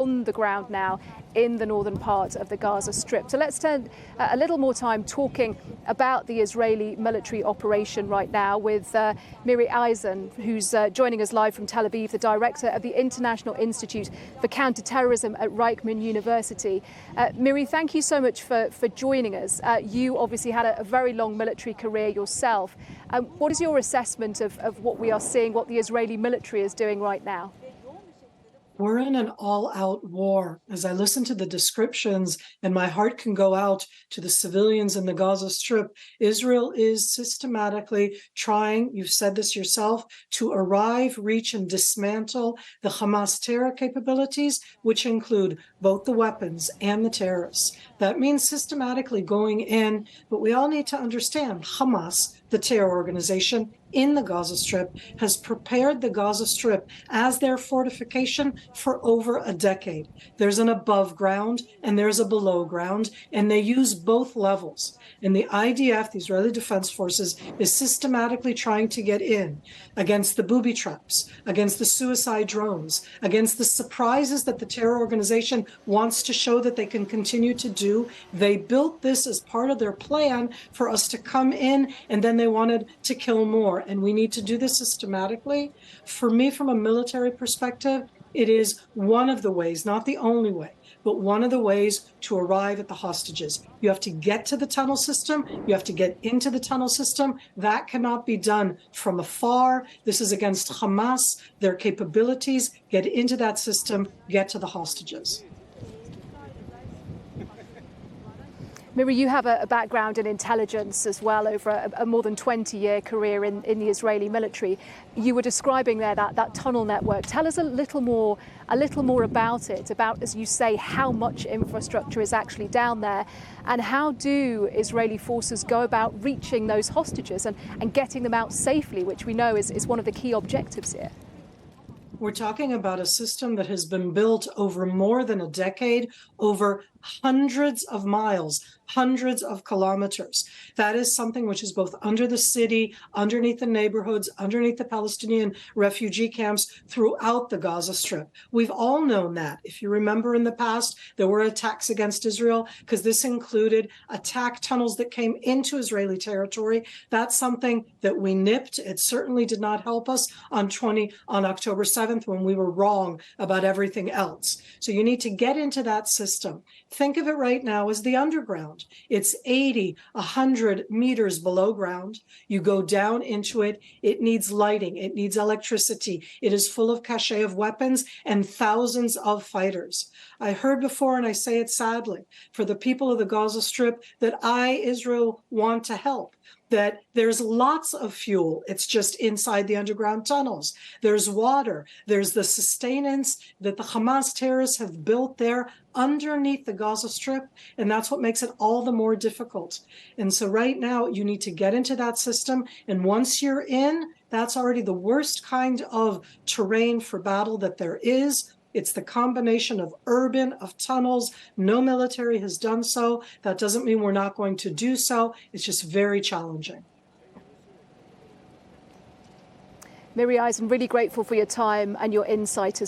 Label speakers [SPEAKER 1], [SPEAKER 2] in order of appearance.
[SPEAKER 1] on the ground now in the northern part of the Gaza Strip. So let's spend a little more time talking about the Israeli military operation right now with Miri Eisin, who's joining us live from Tel Aviv, the director of the International Institute for Counter-Terrorism at Reichman University. Miri, thank you so much for joining us. You obviously had a very long military career yourself. What is your assessment of what we are seeing, what the Israeli military is doing right now?
[SPEAKER 2] We're in an all-out war. As I listen to the descriptions, and my heart can go out to the civilians in the Gaza Strip, Israel is systematically trying, you've said this yourself, to arrive, reach, and dismantle the Hamas terror capabilities, which include both the weapons and the terrorists. That means systematically going in, but we all need to understand Hamas, the terror organization in the Gaza Strip, has prepared the Gaza Strip as their fortification for over a decade. There's an above ground and there's a below ground, and they use both levels. And the IDF, the Israeli Defense Forces, is systematically trying to get in against the booby traps, against the suicide drones, against the surprises that the terror organization wants to show that they can continue to do. They built this as part of their plan for us to come in, and then they wanted to kill more. And we need to do this systematically. For me, from a military perspective, it is one of the ways, not the only way, but one of the ways to arrive at the hostages. You have to get to the tunnel system. You have to get into the tunnel system. That cannot be done from afar. This is against Hamas, their capabilities. Get into that system, get to the hostages.
[SPEAKER 1] Miri, you have a background in intelligence as well, over a more than 20-year career in the Israeli military. You were describing there that tunnel network. Tell us a little more about it, about, as you say, how much infrastructure is actually down there, and how do Israeli forces go about reaching those hostages and getting them out safely, which we know is one of the key objectives here.
[SPEAKER 2] We're talking about a system that has been built over more than a decade, over hundreds of miles, hundreds of kilometers. That is something which is both under the city, underneath the neighborhoods, underneath the Palestinian refugee camps throughout the Gaza Strip. We've all known that. If you remember in the past, there were attacks against Israel because this included attack tunnels that came into Israeli territory. That's something that we nipped. It certainly did not help us on October 7th when we were wrong about everything else. So you need to get into that system. Think of it right now as the underground. It's 80, 100 meters below ground. You go down into it. It needs lighting. It needs electricity. It is full of cache of weapons and thousands of fighters. I heard before, and I say it sadly, for the people of the Gaza Strip, that Israel, want to help. That there's lots of fuel. It's just inside the underground tunnels. There's water. There's the sustenance that the Hamas terrorists have built there underneath the Gaza Strip. And that's what makes it all the more difficult. And so right now you need to get into that system. And once you're in, that's already the worst kind of terrain for battle that there is. It's the combination of urban, of tunnels. No military has done so. That doesn't mean we're not going to do so. It's just very challenging.
[SPEAKER 1] Miri Eisin, really grateful for your time and your insight as